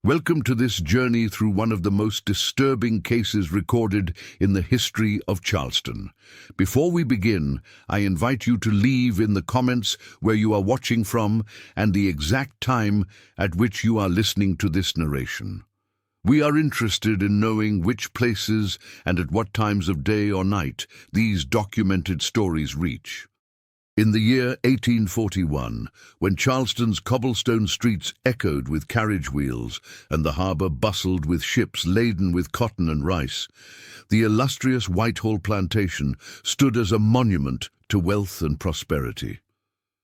Welcome to this journey through one of the most disturbing cases recorded in the history of Charleston. Before we begin, I invite you to leave in the comments where you are watching from and the exact time at which you are listening to this narration. We are interested in knowing which places and at what times of day or night these documented stories reach. In the year 1841, when Charleston's cobblestone streets echoed with carriage wheels and the harbour bustled with ships laden with cotton and rice, the illustrious Whiteall plantation stood as a monument to wealth and prosperity.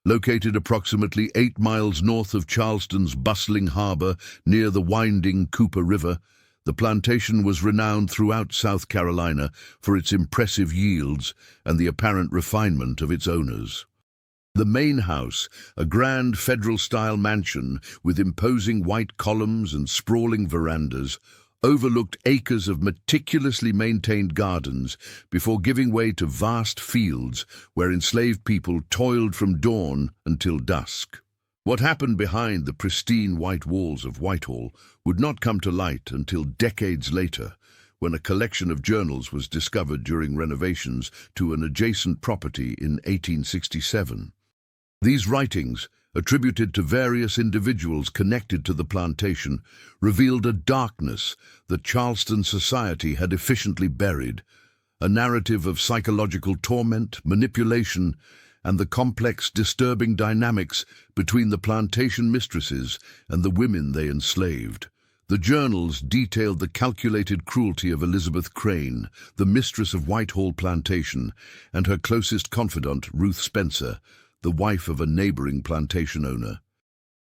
Located approximately 8 miles north of Charleston's bustling harbour near the winding Cooper River, the plantation was renowned throughout South Carolina for its impressive yields and the apparent refinement of its owners. The main house, a grand federal-style mansion with imposing white columns and sprawling verandas, overlooked acres of meticulously maintained gardens before giving way to vast fields where enslaved people toiled from dawn until dusk. What happened behind the pristine white walls of Whitehall would not come to light until decades later, when a collection of journals was discovered during renovations to an adjacent property in 1867. These writings, attributed to various individuals connected to the plantation, revealed a darkness that Charleston society had efficiently buried, a narrative of psychological torment, manipulation, and the complex, disturbing dynamics between the plantation mistresses and the women they enslaved. The journals detailed the calculated cruelty of Elizabeth Crane, the mistress of Whiteall Plantation, and her closest confidant, Ruth Spencer, the wife of a neighboring plantation owner.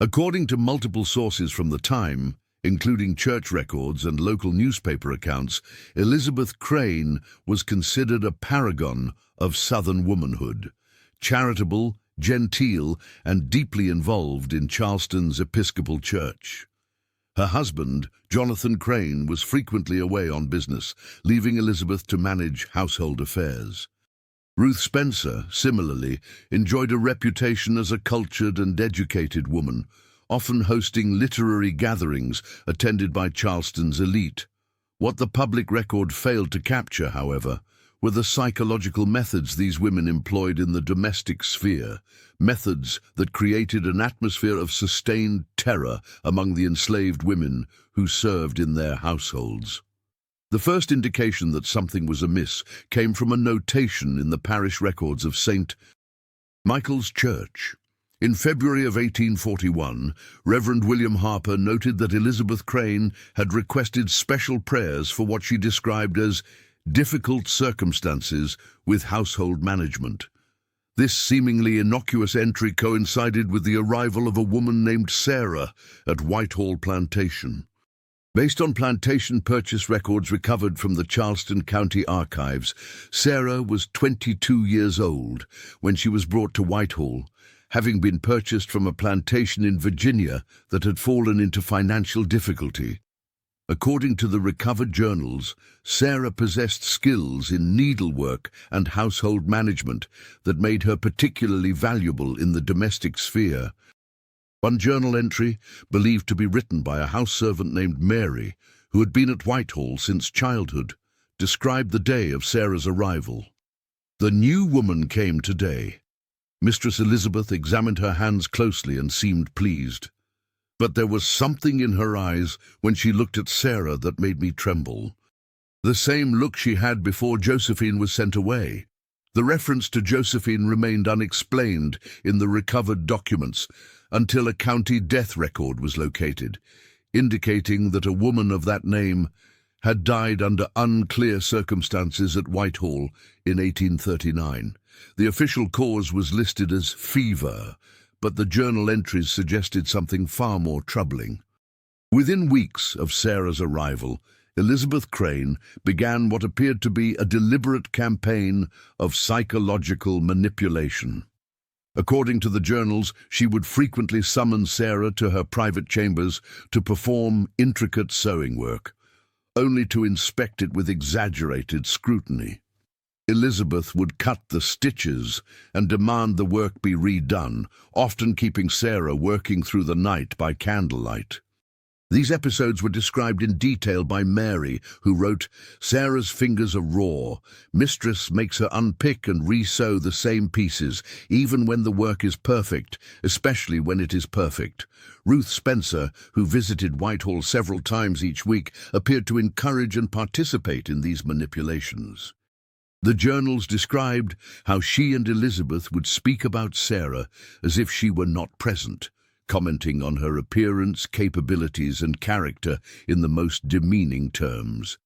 According to multiple sources from the time, including church records and local newspaper accounts, Elizabeth Crane was considered a paragon of Southern womanhood, charitable, genteel, and deeply involved in Charleston's Episcopal Church. Her husband, Jonathan Crane, was frequently away on business, leaving Elizabeth to manage household affairs. Ruth Spencer, similarly, enjoyed a reputation as a cultured and educated woman, often hosting literary gatherings attended by Charleston's elite. What the public record failed to capture, however, were the psychological methods these women employed in the domestic sphere, methods that created an atmosphere of sustained terror among the enslaved women who served in their households. The first indication that something was amiss came from a notation in the parish records of St. Michael's Church. In February of 1841, Reverend William Harper noted that Elizabeth Crane had requested special prayers for what she described as difficult circumstances with household management. This seemingly innocuous entry coincided with the arrival of a woman named Sarah at Whiteall Plantation. Based on plantation purchase records recovered from the Charleston County Archives, Sarah was 22 years old when she was brought to Whitehall, having been purchased from a plantation in Virginia that had fallen into financial difficulty. According to the recovered journals, Sarah possessed skills in needlework and household management that made her particularly valuable in the domestic sphere. One journal entry, believed to be written by a house servant named Mary, who had been at Whitehall since childhood, described the day of Sarah's arrival. "The new woman came today. Mistress Elizabeth examined her hands closely and seemed pleased. But there was something in her eyes when she looked at Sarah that made me tremble. The same look she had before Josephine was sent away. The reference to Josephine remained unexplained in the recovered documents until a county death record was located, indicating that a woman of that name had died under unclear circumstances at Whitehall in 1839. The official cause was listed as fever, but the journal entries suggested something far more troubling. Within weeks of Sarah's arrival, Elizabeth Crane began what appeared to be a deliberate campaign of psychological manipulation. According to the journals, she would frequently summon Sarah to her private chambers to perform intricate sewing work, only to inspect it with exaggerated scrutiny. Elizabeth would cut the stitches and demand the work be redone, often keeping Sarah working through the night by candlelight. These episodes were described in detail by Mary, who wrote, "Sarah's fingers are raw. Mistress makes her unpick and re-sew the same pieces, even when the work is perfect, especially when it is perfect." Ruth Spencer, who visited Whitehall several times each week, appeared to encourage and participate in these manipulations. The journals described how she and Elizabeth would speak about Sarah as if she were not present, commenting on her appearance, capabilities, and character in the most demeaning terms.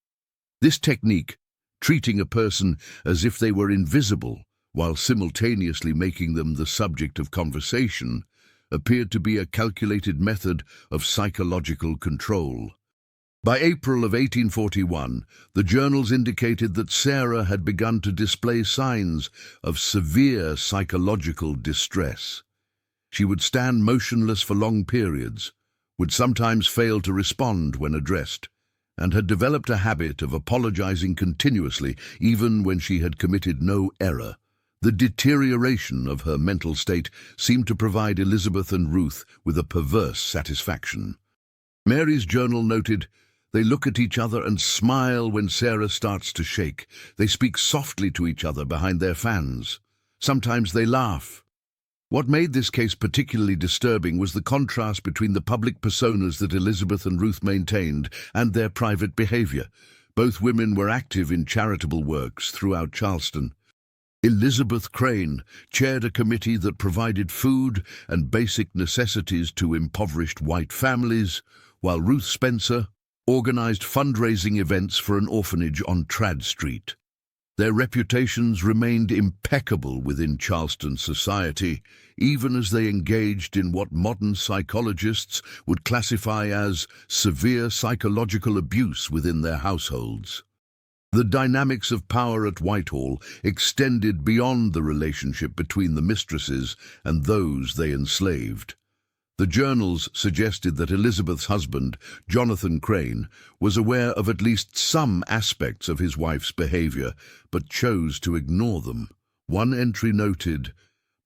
This technique, treating a person as if they were invisible while simultaneously making them the subject of conversation, appeared to be a calculated method of psychological control. By April of 1841, the journals indicated that Sarah had begun to display signs of severe psychological distress. She would stand motionless for long periods, would sometimes fail to respond when addressed, and had developed a habit of apologizing continuously even when she had committed no error. The deterioration of her mental state seemed to provide Elizabeth and Ruth with a perverse satisfaction. Mary's journal noted, "They look at each other and smile when Sarah starts to shake. They speak softly to each other behind their fans. Sometimes they laugh." What made this case particularly disturbing was the contrast between the public personas that Elizabeth and Ruth maintained and their private behavior. Both women were active in charitable works throughout Charleston. Elizabeth Crane chaired a committee that provided food and basic necessities to impoverished white families, while Ruth Spencer organized fundraising events for an orphanage on Trad Street. Their reputations remained impeccable within Charleston society, even as they engaged in what modern psychologists would classify as severe psychological abuse within their households. The dynamics of power at Whitehall extended beyond the relationship between the mistresses and those they enslaved. The journals suggested that Elizabeth's husband, Jonathan Crane, was aware of at least some aspects of his wife's behavior, but chose to ignore them. One entry noted,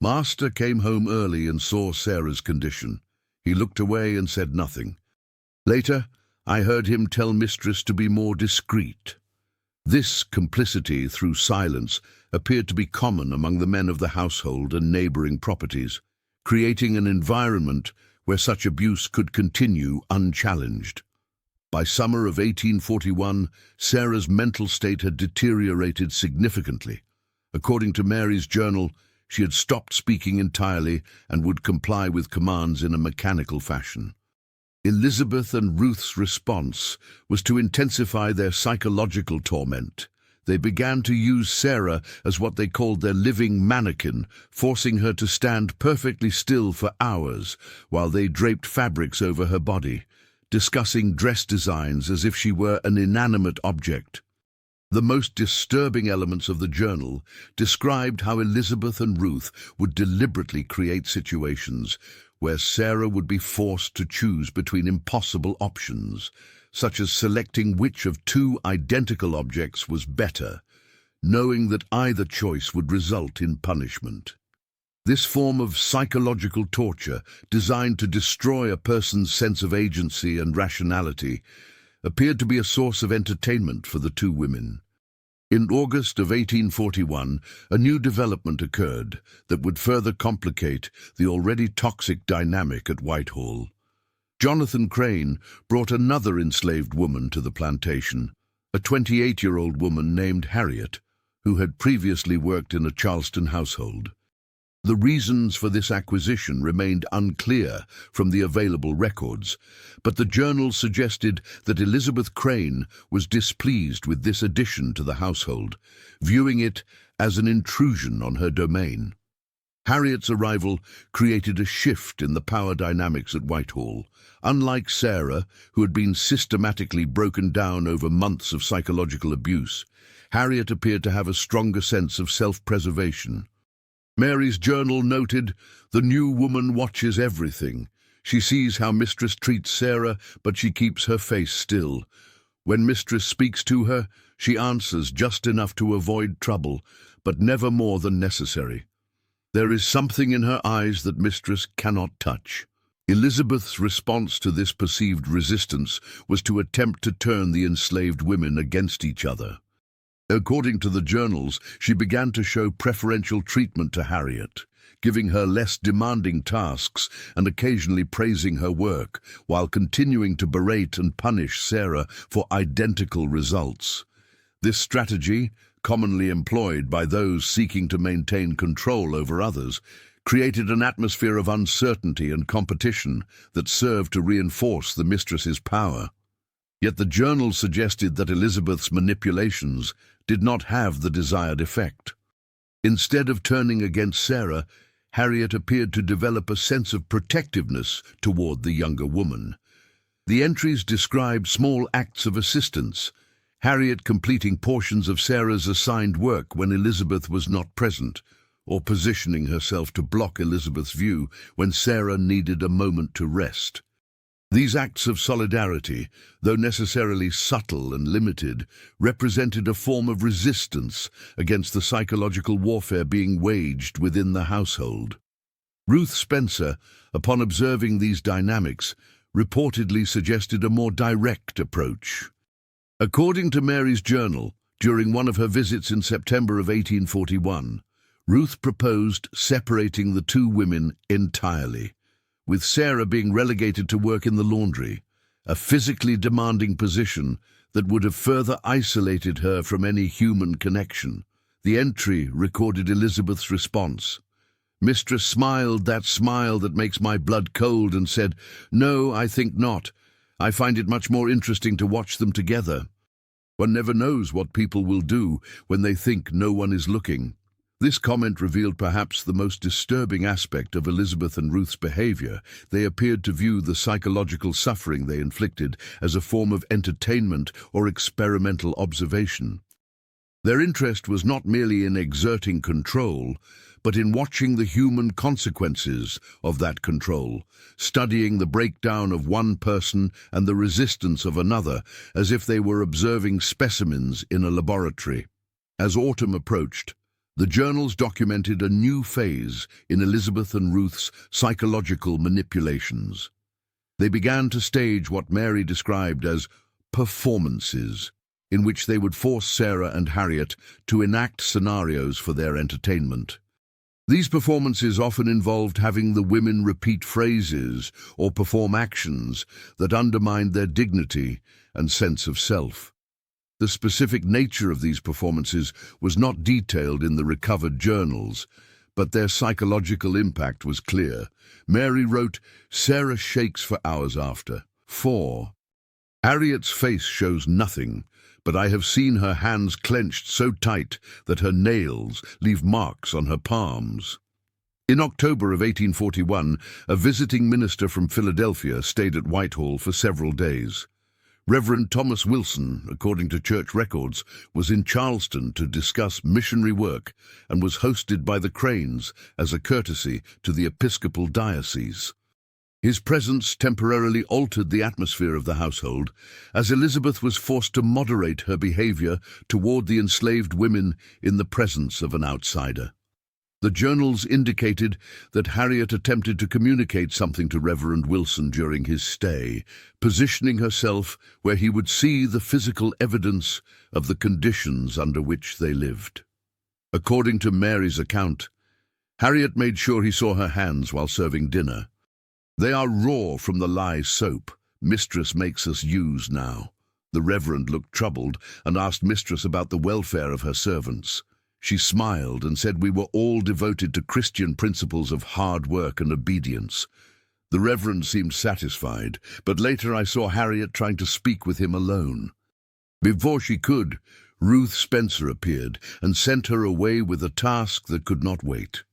"Master came home early and saw Sarah's condition. He looked away and said nothing. Later, I heard him tell mistress to be more discreet." This complicity through silence appeared to be common among the men of the household and neighboring properties, creating an environment where such abuse could continue unchallenged. By summer of 1841, Sarah's mental state had deteriorated significantly. According to Mary's journal, she had stopped speaking entirely and would comply with commands in a mechanical fashion. Elizabeth and Ruth's response was to intensify their psychological torment. They began to use Sarah as what they called their living mannequin, forcing her to stand perfectly still for hours while they draped fabrics over her body, discussing dress designs as if she were an inanimate object. The most disturbing elements of the journal described how Elizabeth and Ruth would deliberately create situations where Sarah would be forced to choose between impossible options, such as selecting which of two identical objects was better, knowing that either choice would result in punishment. This form of psychological torture, designed to destroy a person's sense of agency and rationality, appeared to be a source of entertainment for the two women. In August of 1841, a new development occurred that would further complicate the already toxic dynamic at Whitehall. Jonathan Crane brought another enslaved woman to the plantation, a 28-year-old woman named Harriet, who had previously worked in a Charleston household. The reasons for this acquisition remained unclear from the available records, but the journal suggested that Elizabeth Crane was displeased with this addition to the household, viewing it as an intrusion on her domain. Harriet's arrival created a shift in the power dynamics at Whitehall. Unlike Sarah, who had been systematically broken down over months of psychological abuse, Harriet appeared to have a stronger sense of self-preservation. Mary's journal noted, "The new woman watches everything. She sees how mistress treats Sarah, but she keeps her face still. When mistress speaks to her, she answers just enough to avoid trouble, but never more than necessary. There is something in her eyes that mistress cannot touch." Elizabeth's response to this perceived resistance was to attempt to turn the enslaved women against each other. According to the journals, she began to show preferential treatment to Harriet, giving her less demanding tasks and occasionally praising her work, while continuing to berate and punish Sarah for identical results. This strategy, commonly employed by those seeking to maintain control over others, created an atmosphere of uncertainty and competition that served to reinforce the mistress's power. Yet the journal suggested that Elizabeth's manipulations did not have the desired effect. Instead of turning against Sarah, Harriet appeared to develop a sense of protectiveness toward the younger woman. The entries described small acts of assistance, Harriet completing portions of Sarah's assigned work when Elizabeth was not present, or positioning herself to block Elizabeth's view when Sarah needed a moment to rest. These acts of solidarity, though necessarily subtle and limited, represented a form of resistance against the psychological warfare being waged within the household. Ruth Spencer, upon observing these dynamics, reportedly suggested a more direct approach. According to Mary's journal, during one of her visits in September of 1841, Ruth proposed separating the two women entirely, with Sarah being relegated to work in the laundry, a physically demanding position that would have further isolated her from any human connection. The entry recorded Elizabeth's response. Mistress smiled that smile that makes my blood cold and said, "No, I think not. I find it much more interesting to watch them together. One never knows what people will do when they think no one is looking." This comment revealed perhaps the most disturbing aspect of Elizabeth and Ruth's behavior. They appeared to view the psychological suffering they inflicted as a form of entertainment or experimental observation. Their interest was not merely in exerting control, but in watching the human consequences of that control, studying the breakdown of one person and the resistance of another, as if they were observing specimens in a laboratory. As autumn approached, the journals documented a new phase in Elizabeth and Ruth's psychological manipulations. They began to stage what Mary described as performances, in which they would force Sarah and Harriet to enact scenarios for their entertainment. These performances often involved having the women repeat phrases or perform actions that undermined their dignity and sense of self. The specific nature of these performances was not detailed in the recovered journals, but their psychological impact was clear. Mary wrote, "Sarah shakes for hours after. 4. Harriet's face shows nothing, but I have seen her hands clenched so tight that her nails leave marks on her palms." In October of 1841, a visiting minister from Philadelphia stayed at Whitehall for several days. Reverend Thomas Wilson, according to church records, was in Charleston to discuss missionary work and was hosted by the Cranes as a courtesy to the Episcopal diocese. His presence temporarily altered the atmosphere of the household, as Elizabeth was forced to moderate her behavior toward the enslaved women in the presence of an outsider. The journals indicated that Harriet attempted to communicate something to Reverend Wilson during his stay, positioning herself where he would see the physical evidence of the conditions under which they lived. According to Mary's account, Harriet made sure he saw her hands while serving dinner. "They are raw from the lye soap Mistress makes us use now." The Reverend looked troubled and asked Mistress about the welfare of her servants. She smiled and said we were all devoted to Christian principles of hard work and obedience. The Reverend seemed satisfied, but later I saw Harriet trying to speak with him alone. Before she could, Ruth Spencer appeared and sent her away with a task that could not wait.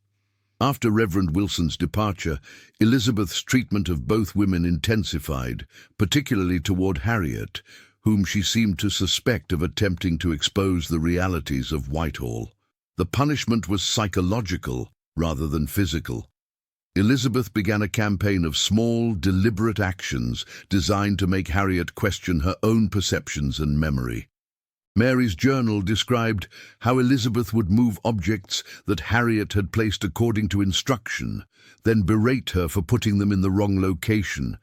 After Reverend Wilson's departure, Elizabeth's treatment of both women intensified, particularly toward Harriet, whom she seemed to suspect of attempting to expose the realities of Whitehall. The punishment was psychological rather than physical. Elizabeth began a campaign of small, deliberate actions designed to make Harriet question her own perceptions and memory. Mary's journal described how Elizabeth would move objects that Harriet had placed according to instruction, then berate her for putting them in the wrong location.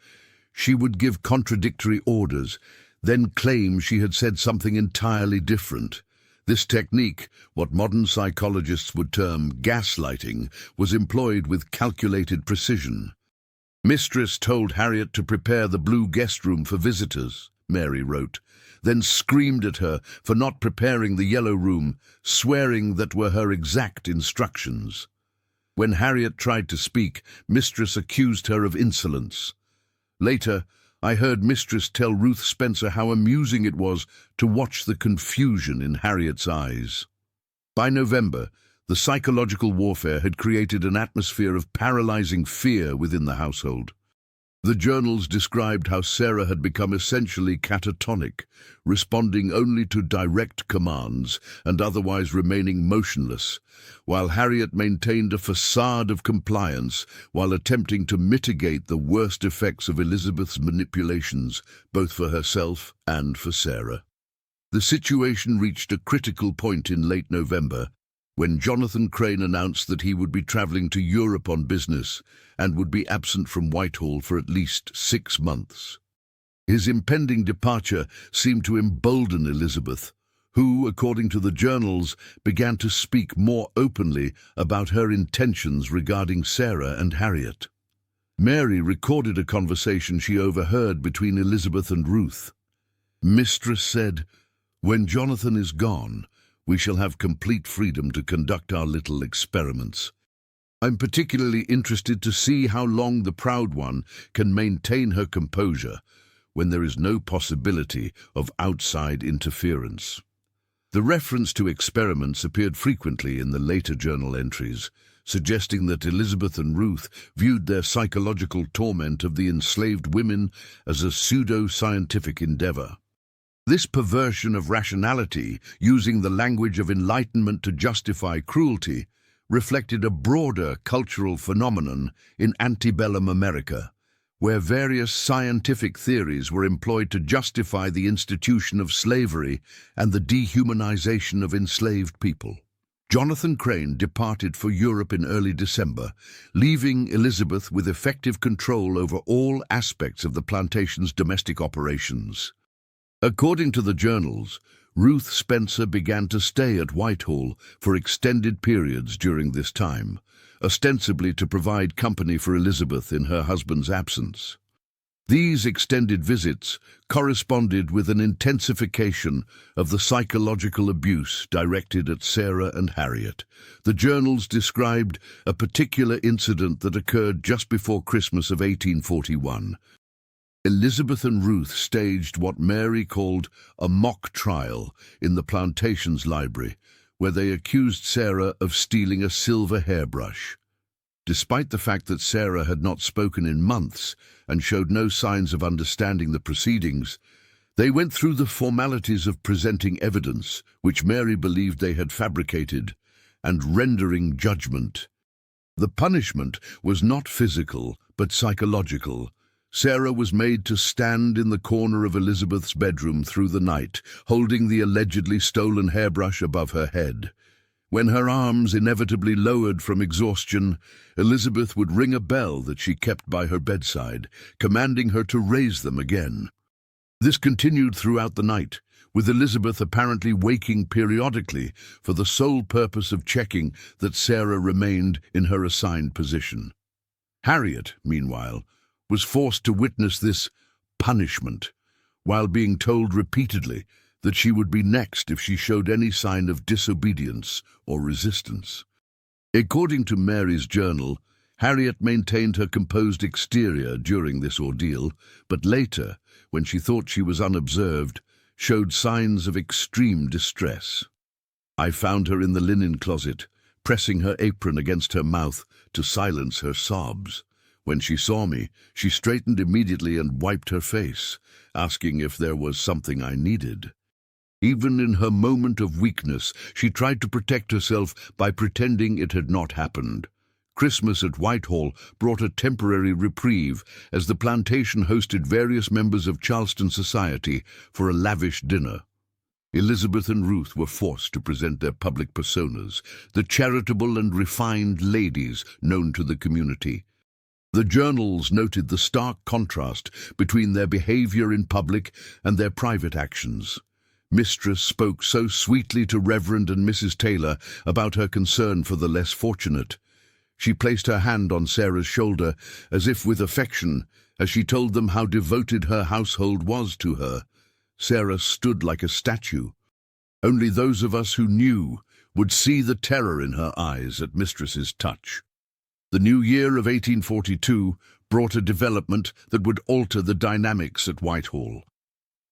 She would give contradictory orders, then claim she had said something entirely different. This technique, what modern psychologists would term gaslighting, was employed with calculated precision. Mistress told Harriet to prepare the blue guest room for visitors, Mary wrote, then screamed at her for not preparing the yellow room, swearing that were her exact instructions. When Harriet tried to speak, Mistress accused her of insolence. Later, I heard Mistress tell Ruth Spencer how amusing it was to watch the confusion in Harriet's eyes. By November, the psychological warfare had created an atmosphere of paralyzing fear within the household. The journals described how Sarah had become essentially catatonic, responding only to direct commands and otherwise remaining motionless, while Harriet maintained a facade of compliance while attempting to mitigate the worst effects of Elizabeth's manipulations, both for herself and for Sarah. The situation reached a critical point in late November, when Jonathan Crane announced that he would be traveling to Europe on business and would be absent from Whitehall for at least 6 months. His impending departure seemed to embolden Elizabeth, who, according to the journals, began to speak more openly about her intentions regarding Sarah and Harriet. Mary recorded a conversation she overheard between Elizabeth and Ruth. Mistress said, "When Jonathan is gone, we shall have complete freedom to conduct our little experiments. I'm particularly interested to see how long the proud one can maintain her composure when there is no possibility of outside interference." The reference to experiments appeared frequently in the later journal entries, suggesting that Elizabeth and Ruth viewed their psychological torment of the enslaved women as a pseudo-scientific endeavor. This perversion of rationality, using the language of enlightenment to justify cruelty, reflected a broader cultural phenomenon in antebellum America, where various scientific theories were employed to justify the institution of slavery and the dehumanization of enslaved people. Jonathan Crane departed for Europe in early December, leaving Elizabeth with effective control over all aspects of the plantation's domestic operations. According to the journals, Ruth Spencer began to stay at Whitehall for extended periods during this time, ostensibly to provide company for Elizabeth in her husband's absence. These extended visits corresponded with an intensification of the psychological abuse directed at Sarah and Harriet. The journals described a particular incident that occurred just before Christmas of 1841. Elizabeth and Ruth staged what Mary called a mock trial in the plantation's library, where they accused Sarah of stealing a silver hairbrush. Despite the fact that Sarah had not spoken in months and showed no signs of understanding the proceedings, they went through the formalities of presenting evidence, which Mary believed they had fabricated, and rendering judgment. The punishment was not physical, but psychological. Sarah was made to stand in the corner of Elizabeth's bedroom through the night, holding the allegedly stolen hairbrush above her head. When her arms inevitably lowered from exhaustion, Elizabeth would ring a bell that she kept by her bedside, commanding her to raise them again. This continued throughout the night, with Elizabeth apparently waking periodically for the sole purpose of checking that Sarah remained in her assigned position. Harriet, meanwhile, was forced to witness this punishment, while being told repeatedly that she would be next if she showed any sign of disobedience or resistance. According to Mary's journal, Harriet maintained her composed exterior during this ordeal, but later, when she thought she was unobserved, showed signs of extreme distress. "I found her in the linen closet, pressing her apron against her mouth to silence her sobs. When she saw me, she straightened immediately and wiped her face, asking if there was something I needed. Even in her moment of weakness, she tried to protect herself by pretending it had not happened." Christmas at Whitehall brought a temporary reprieve as the plantation hosted various members of Charleston society for a lavish dinner. Elizabeth and Ruth were forced to present their public personas, the charitable and refined ladies known to the community. The journals noted the stark contrast between their behavior in public and their private actions. Mistress spoke so sweetly to Reverend and Mrs. Taylor about her concern for the less fortunate. She placed her hand on Sarah's shoulder, as if with affection, as she told them how devoted her household was to her. Sarah stood like a statue. Only those of us who knew would see the terror in her eyes at Mistress's touch. The new year of 1842 brought a development that would alter the dynamics at Whitehall.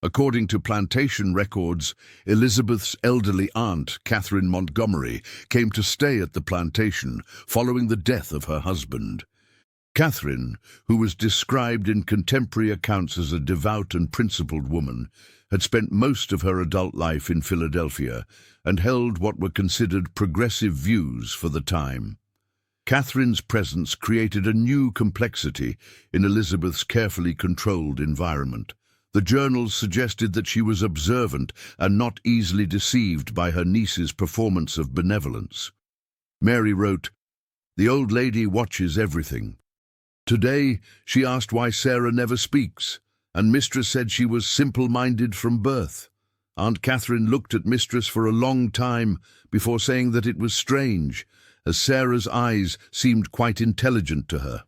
According to plantation records, Elizabeth's elderly aunt, Catherine Montgomery, came to stay at the plantation following the death of her husband. Catherine, who was described in contemporary accounts as a devout and principled woman, had spent most of her adult life in Philadelphia and held what were considered progressive views for the time. Catherine's presence created a new complexity in Elizabeth's carefully controlled environment. The journals suggested that she was observant and not easily deceived by her niece's performance of benevolence. Mary wrote, "The old lady watches everything. Today she asked why Sarah never speaks, and Mistress said she was simple-minded from birth. Aunt Catherine looked at Mistress for a long time before saying that it was strange, as Sarah's eyes seemed quite intelligent to her."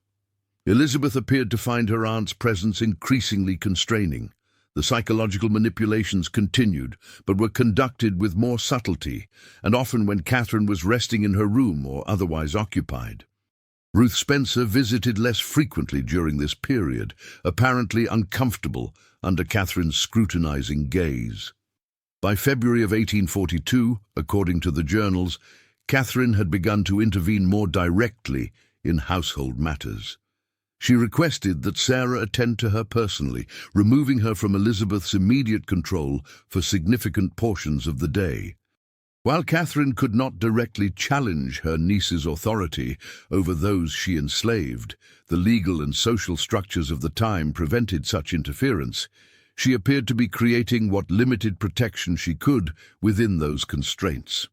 Elizabeth appeared to find her aunt's presence increasingly constraining. The psychological manipulations continued, but were conducted with more subtlety, and often when Catherine was resting in her room or otherwise occupied. Ruth Spencer visited less frequently during this period, apparently uncomfortable under Catherine's scrutinizing gaze. By February of 1842, according to the journals, Catherine had begun to intervene more directly in household matters. She requested that Sarah attend to her personally, removing her from Elizabeth's immediate control for significant portions of the day. While Catherine could not directly challenge her niece's authority over those she enslaved, the legal and social structures of the time prevented such interference. She appeared to be creating what limited protection she could within those constraints.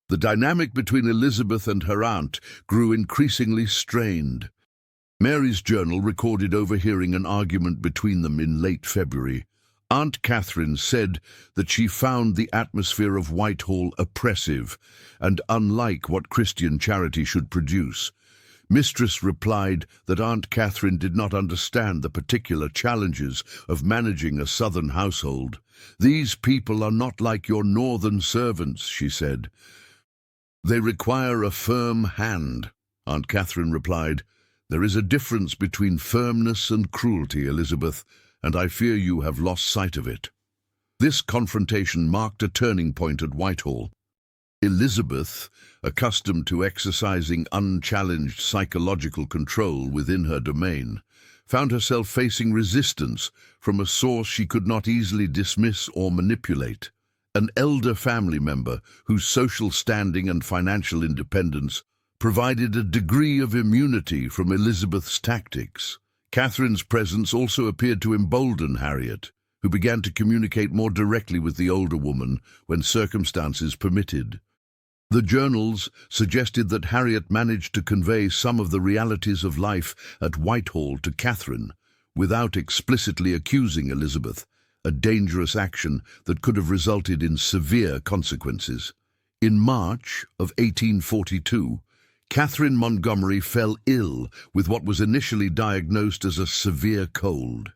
The dynamic between Elizabeth and her aunt grew increasingly strained. Mary's journal recorded overhearing an argument between them in late February. Aunt Catherine said that she found the atmosphere of Whitehall oppressive and unlike what Christian charity should produce. Mistress replied that Aunt Catherine did not understand the particular challenges of managing a southern household. "These people are not like your northern servants," she said. "They require a firm hand." Aunt Catherine replied, "There is a difference between firmness and cruelty, Elizabeth, and I fear you have lost sight of it." This confrontation marked a turning point at Whitehall. Elizabeth, accustomed to exercising unchallenged psychological control within her domain, found herself facing resistance from a source she could not easily dismiss or manipulate. An elder family member whose social standing and financial independence provided a degree of immunity from Elizabeth's tactics. Catherine's presence also appeared to embolden Harriet, who began to communicate more directly with the older woman when circumstances permitted. The journals suggested that Harriet managed to convey some of the realities of life at Whitehall to Catherine without explicitly accusing Elizabeth, a dangerous action that could have resulted in severe consequences. In March of 1842, Catherine Montgomery fell ill with what was initially diagnosed as a severe cold.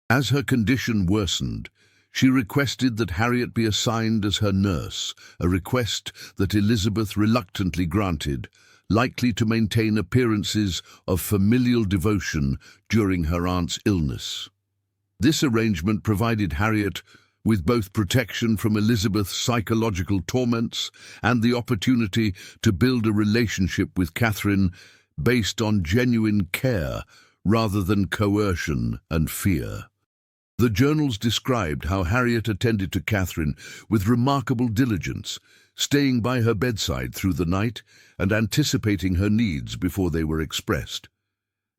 As her condition worsened, she requested that Harriet be assigned as her nurse, a request that Elizabeth reluctantly granted, likely to maintain appearances of familial devotion during her aunt's illness. This arrangement provided Harriet with both protection from Elizabeth's psychological torments and the opportunity to build a relationship with Catherine based on genuine care rather than coercion and fear. The journals described how Harriet attended to Catherine with remarkable diligence, staying by her bedside through the night and anticipating her needs before they were expressed.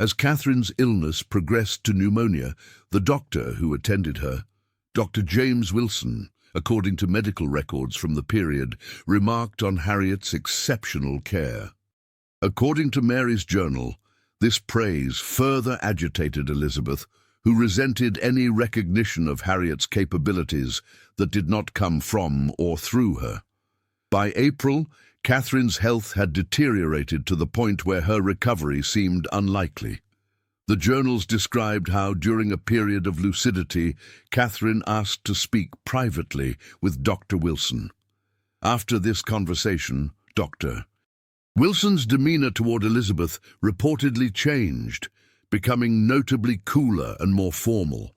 As Catherine's illness progressed to pneumonia, the doctor who attended her, Dr. James Wilson, according to medical records from the period, remarked on Harriet's exceptional care. According to Mary's journal, this praise further agitated Elizabeth, who resented any recognition of Harriet's capabilities that did not come from or through her. By April, Catherine's health had deteriorated to the point where her recovery seemed unlikely. The journals described how, during a period of lucidity, Catherine asked to speak privately with Dr. Wilson. After this conversation, Dr. Wilson's demeanor toward Elizabeth reportedly changed, becoming notably cooler and more formal.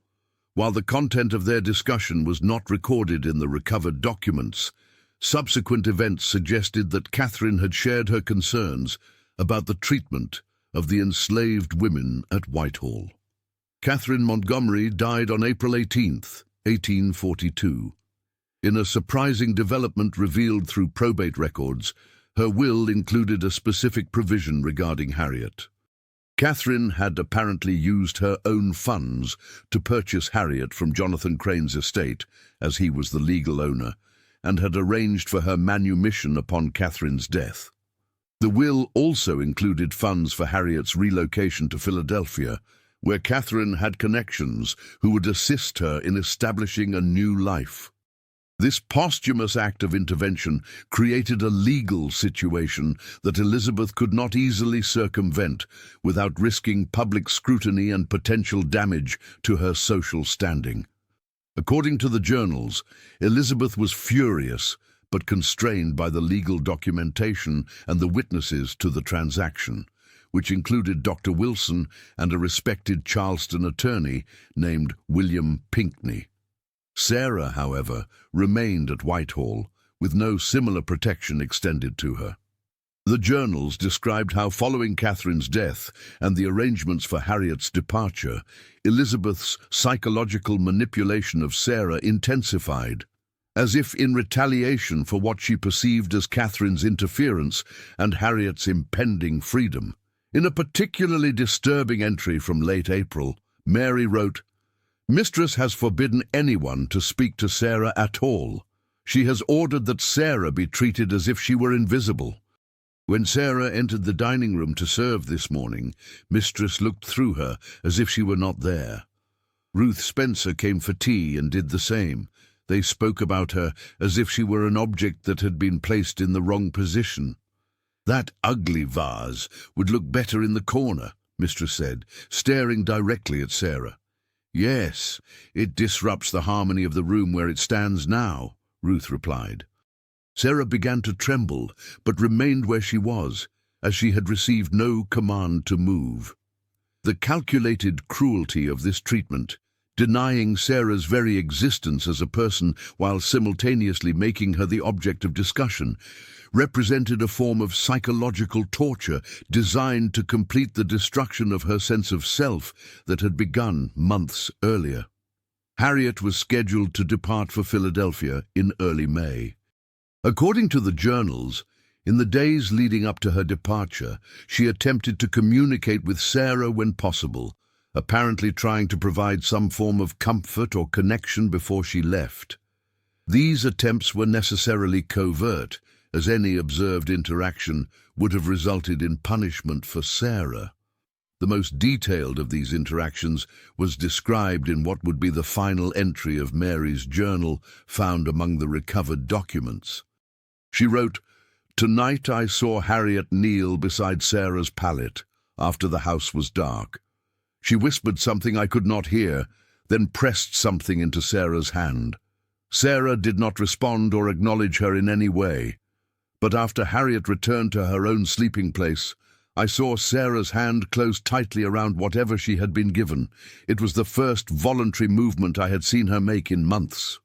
While the content of their discussion was not recorded in the recovered documents, subsequent events suggested that Catherine had shared her concerns about the treatment of the enslaved women at Whitehall. Catherine Montgomery died on April 18, 1842. In a surprising development revealed through probate records, her will included a specific provision regarding Harriet. Catherine had apparently used her own funds to purchase Harriet from Jonathan Crane's estate, as he was the legal owner, and had arranged for her manumission upon Catherine's death. The will also included funds for Harriet's relocation to Philadelphia, where Catherine had connections who would assist her in establishing a new life. This posthumous act of intervention created a legal situation that Elizabeth could not easily circumvent without risking public scrutiny and potential damage to her social standing. According to the journals, Elizabeth was furious but constrained by the legal documentation and the witnesses to the transaction, which included Dr. Wilson and a respected Charleston attorney named William Pinckney. Sarah, however, remained at Whitehall, with no similar protection extended to her. The journals described how, following Catherine's death and the arrangements for Harriet's departure, Elizabeth's psychological manipulation of Sarah intensified, as if in retaliation for what she perceived as Catherine's interference and Harriet's impending freedom. In a particularly disturbing entry from late April, Mary wrote, "Mistress has forbidden anyone to speak to Sarah at all. She has ordered that Sarah be treated as if she were invisible. When Sarah entered the dining room to serve this morning, Mistress looked through her as if she were not there. Ruth Spencer came for tea and did the same. They spoke about her as if she were an object that had been placed in the wrong position. That ugly vase would look better in the corner," Mistress said, staring directly at Sarah. "Yes, it disrupts the harmony of the room where it stands now," Ruth replied. Sarah began to tremble, but remained where she was, as she had received no command to move. The calculated cruelty of this treatment, denying Sarah's very existence as a person while simultaneously making her the object of discussion, represented a form of psychological torture designed to complete the destruction of her sense of self that had begun months earlier. Harriet was scheduled to depart for Philadelphia in early May. According to the journals, in the days leading up to her departure, she attempted to communicate with Sarah when possible, apparently trying to provide some form of comfort or connection before she left. These attempts were necessarily covert, as any observed interaction would have resulted in punishment for Sarah. The most detailed of these interactions was described in what would be the final entry of Mary's journal found among the recovered documents. She wrote, "Tonight I saw Harriet kneel beside Sarah's pallet after the house was dark. She whispered something I could not hear, then pressed something into Sarah's hand. Sarah did not respond or acknowledge her in any way. But after Harriet returned to her own sleeping place, I saw Sarah's hand close tightly around whatever she had been given. It was the first voluntary movement I had seen her make in months."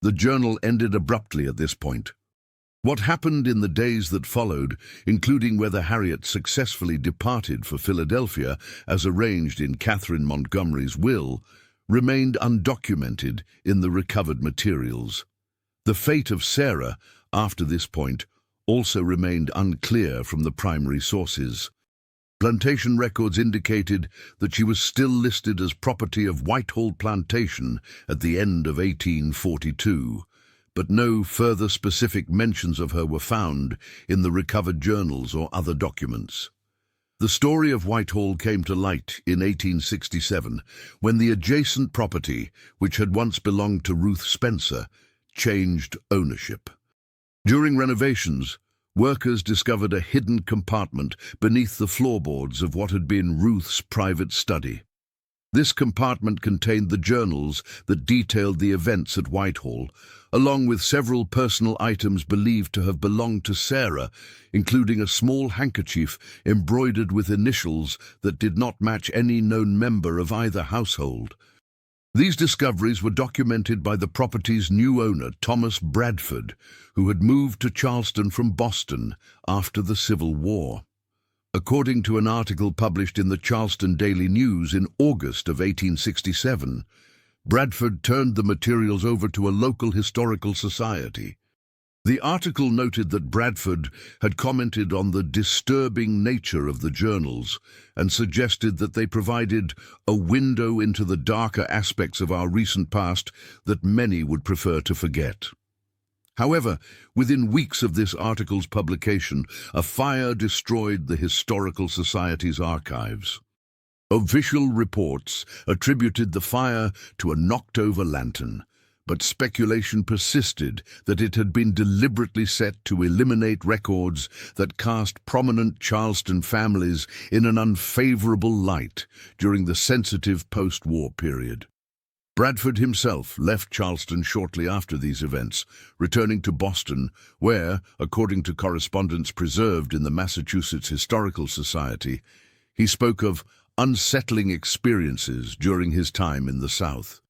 The journal ended abruptly at this point. What happened in the days that followed, including whether Harriet successfully departed for Philadelphia as arranged in Catherine Montgomery's will, remained undocumented in the recovered materials. The fate of Sarah, after this point, also remained unclear from the primary sources. Plantation records indicated that she was still listed as property of Whiteall Plantation at the end of 1842, but no further specific mentions of her were found in the recovered journals or other documents. The story of Whitehall came to light in 1867 when the adjacent property, which had once belonged to Ruth Spencer, changed ownership. During renovations, workers discovered a hidden compartment beneath the floorboards of what had been Ruth's private study. This compartment contained the journals that detailed the events at Whitehall, along with several personal items believed to have belonged to Sarah, including a small handkerchief embroidered with initials that did not match any known member of either household. These discoveries were documented by the property's new owner, Thomas Bradford, who had moved to Charleston from Boston after the Civil War. According to an article published in the Charleston Daily News in August of 1867, Bradford turned the materials over to a local historical society. The article noted that Bradford had commented on the disturbing nature of the journals and suggested that they provided a window into the darker aspects of our recent past that many would prefer to forget. However, within weeks of this article's publication, a fire destroyed the Historical Society's archives. Official reports attributed the fire to a knocked-over lantern, but speculation persisted that it had been deliberately set to eliminate records that cast prominent Charleston families in an unfavorable light during the sensitive post-war period. Bradford himself left Charleston shortly after these events, returning to Boston, where, according to correspondence preserved in the Massachusetts Historical Society, he spoke of unsettling experiences during his time in the South.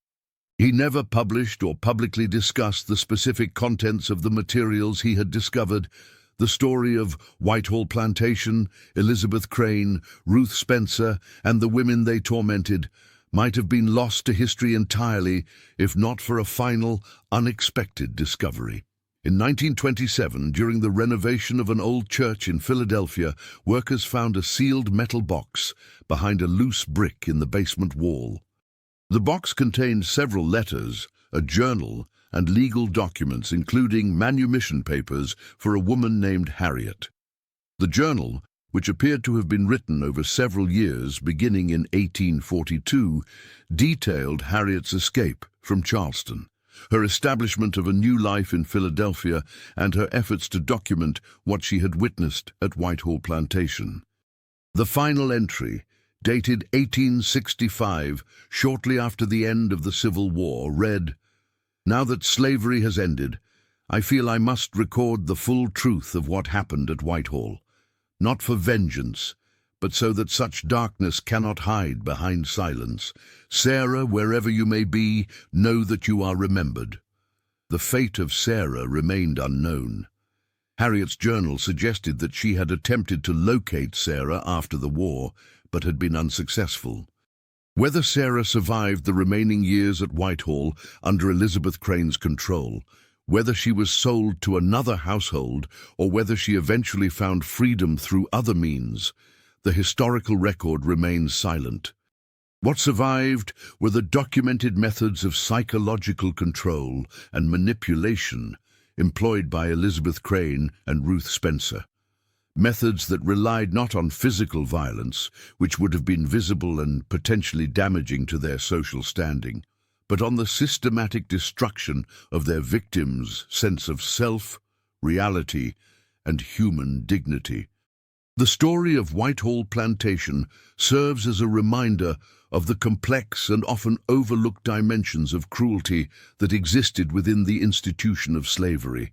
He never published or publicly discussed the specific contents of the materials he had discovered. The story of Whiteall Plantation, Elizabeth Crane, Ruth Spencer, and the women they tormented might have been lost to history entirely if not for a final, unexpected discovery. In 1927, during the renovation of an old church in Philadelphia, workers found a sealed metal box behind a loose brick in the basement wall. The box contained several letters, a journal, and legal documents, including manumission papers for a woman named Harriet. The journal, which appeared to have been written over several years beginning in 1842, detailed Harriet's escape from Charleston, her establishment of a new life in Philadelphia, and her efforts to document what she had witnessed at Whiteall Plantation. The final entry, dated 1865, shortly after the end of the Civil War, read, "Now that slavery has ended, I feel I must record the full truth of what happened at Whitehall. Not for vengeance, but so that such darkness cannot hide behind silence. Sarah, wherever you may be, know that you are remembered." The fate of Sarah remained unknown. Harriet's journal suggested that she had attempted to locate Sarah after the war, but had been unsuccessful. Whether Sarah survived the remaining years at Whitehall under Elizabeth Crane's control, whether she was sold to another household, or whether she eventually found freedom through other means, the historical record remains silent. What survived were the documented methods of psychological control and manipulation employed by Elizabeth Crane and Ruth Spencer. Methods that relied not on physical violence, which would have been visible and potentially damaging to their social standing, but on the systematic destruction of their victims' sense of self, reality, and human dignity. The story of Whiteall Plantation serves as a reminder of the complex and often overlooked dimensions of cruelty that existed within the institution of slavery,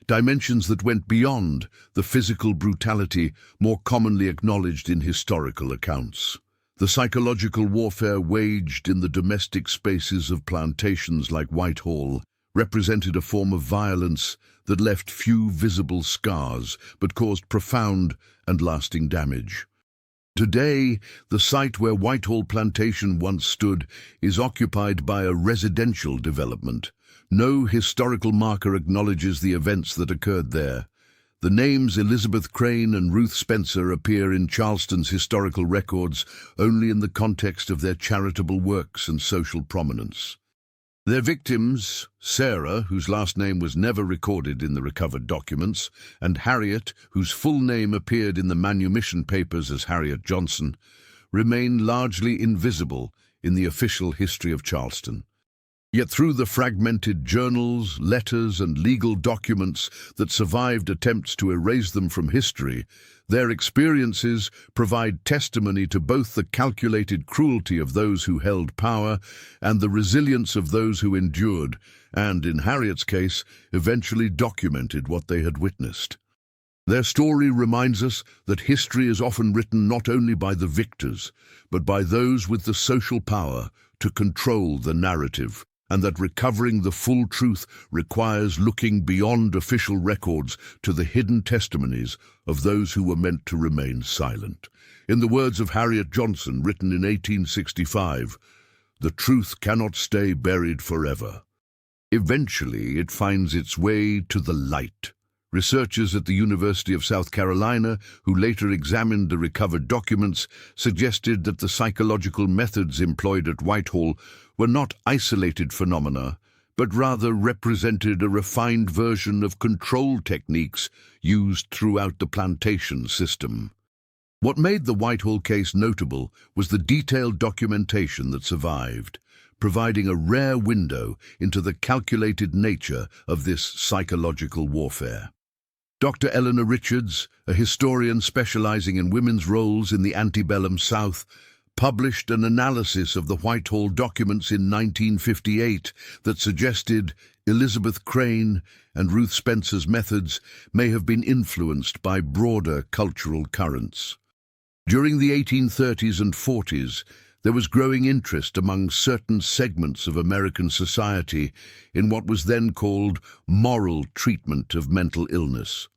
dimensions that went beyond the physical brutality more commonly acknowledged in historical accounts. The psychological warfare waged in the domestic spaces of plantations like Whitehall represented a form of violence that left few visible scars but caused profound and lasting damage. Today, the site where Whiteall Plantation once stood is occupied by a residential development. No historical marker acknowledges the events that occurred there. The names Elizabeth Crane and Ruth Spencer appear in Charleston's historical records only in the context of their charitable works and social prominence. Their victims, Sarah, whose last name was never recorded in the recovered documents, and Harriet, whose full name appeared in the manumission papers as Harriet Johnson, remain largely invisible in the official history of Charleston. Yet through the fragmented journals, letters, and legal documents that survived attempts to erase them from history, their experiences provide testimony to both the calculated cruelty of those who held power and the resilience of those who endured, and, in Harriet's case, eventually documented what they had witnessed. Their story reminds us that history is often written not only by the victors, but by those with the social power to control the narrative, and that recovering the full truth requires looking beyond official records to the hidden testimonies of those who were meant to remain silent. In the words of Harriet Johnson, written in 1865, "The truth cannot stay buried forever. Eventually, it finds its way to the light." Researchers at the University of South Carolina, who later examined the recovered documents, suggested that the psychological methods employed at Whiteall were not isolated phenomena, but rather represented a refined version of control techniques used throughout the plantation system. What made the Whiteall case notable was the detailed documentation that survived, providing a rare window into the calculated nature of this psychological warfare. Dr. Eleanor Richards, a historian specializing in women's roles in the antebellum South, published an analysis of the Whiteall documents in 1958 that suggested Elizabeth Crane and Ruth Spencer's methods may have been influenced by broader cultural currents. During the 1830s and 40s, there was growing interest among certain segments of American society in what was then called moral treatment of mental illness,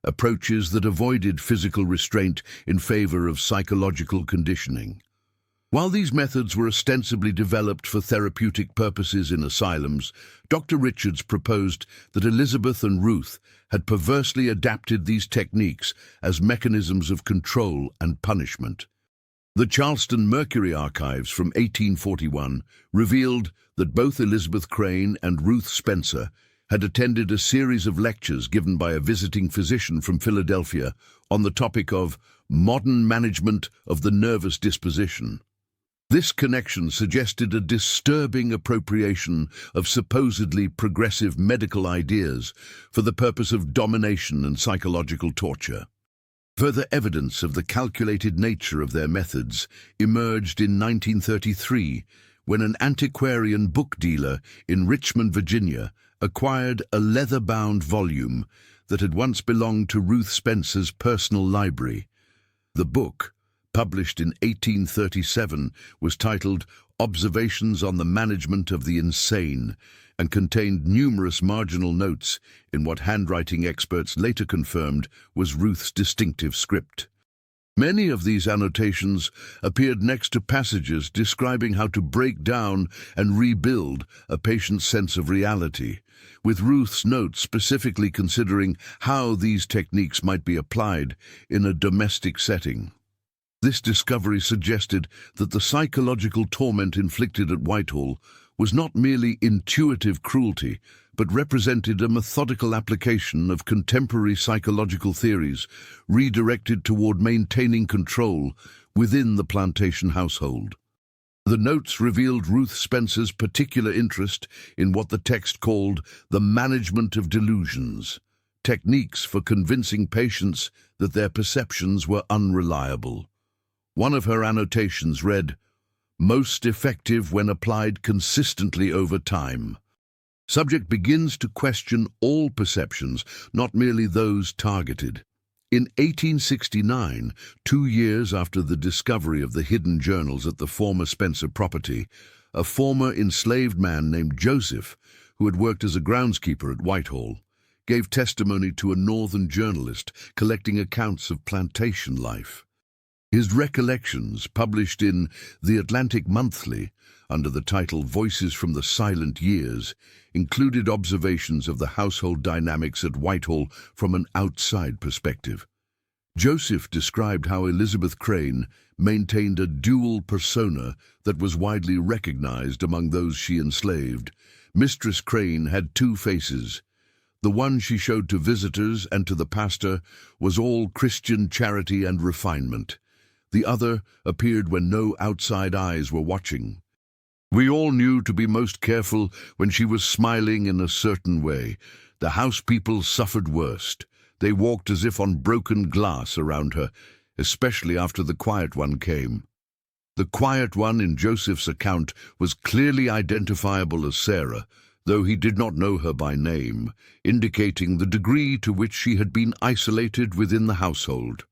approaches that avoided physical restraint in favor of psychological conditioning. While these methods were ostensibly developed for therapeutic purposes in asylums, Dr. Richards proposed that Elizabeth and Ruth had perversely adapted these techniques as mechanisms of control and punishment. The Charleston Mercury archives from 1841 revealed that both Elizabeth Crane and Ruth Spencer had attended a series of lectures given by a visiting physician from Philadelphia on the topic of modern management of the nervous disposition. This connection suggested a disturbing appropriation of supposedly progressive medical ideas for the purpose of domination and psychological torture. Further evidence of the calculated nature of their methods emerged in 1933 when an antiquarian book dealer in Richmond, Virginia, acquired a leather-bound volume that had once belonged to Ruth Spencer's personal library. The book, published in 1837, was titled Observations on the Management of the Insane and contained numerous marginal notes in what handwriting experts later confirmed was Ruth's distinctive script. Many of these annotations appeared next to passages describing how to break down and rebuild a patient's sense of reality, with Ruth's notes specifically considering how these techniques might be applied in a domestic setting. This discovery suggested that the psychological torment inflicted at Whiteall was not merely intuitive cruelty, but represented a methodical application of contemporary psychological theories redirected toward maintaining control within the plantation household. The notes revealed Ruth Spencer's particular interest in what the text called the management of delusions, techniques for convincing patients that their perceptions were unreliable. One of her annotations read, "Most effective when applied consistently over time." Subject begins to question all perceptions, not merely those targeted. In 1869, 2 years after the discovery of the hidden journals at the former Spencer property, a former enslaved man named Joseph, who had worked as a groundskeeper at Whiteall, gave testimony to a northern journalist collecting accounts of plantation life. His recollections, published in The Atlantic Monthly under the title Voices from the Silent Years, included observations of the household dynamics at Whiteall from an outside perspective. Joseph described how Elizabeth Crane maintained a dual persona that was widely recognized among those she enslaved, Mistress Crane had two faces. The one she showed to visitors and to the pastor was all Christian charity and refinement. The other appeared when no outside eyes were watching. We all knew to be most careful when she was smiling in a certain way. The house people suffered worst. They walked as if on broken glass around her, especially after the quiet one came. The quiet one in Joseph's account was clearly identifiable as Sarah, though he did not know her by name, indicating the degree to which she had been isolated within the household.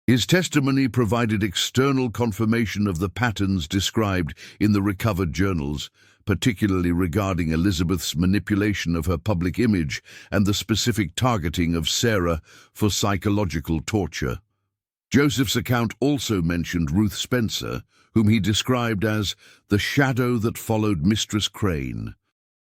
His testimony provided external confirmation of the patterns described in the recovered journals, particularly regarding Elizabeth's manipulation of her public image and the specific targeting of Sarah for psychological torture. Joseph's account also mentioned Ruth Spencer, whom he described as the shadow that followed Mistress Crane.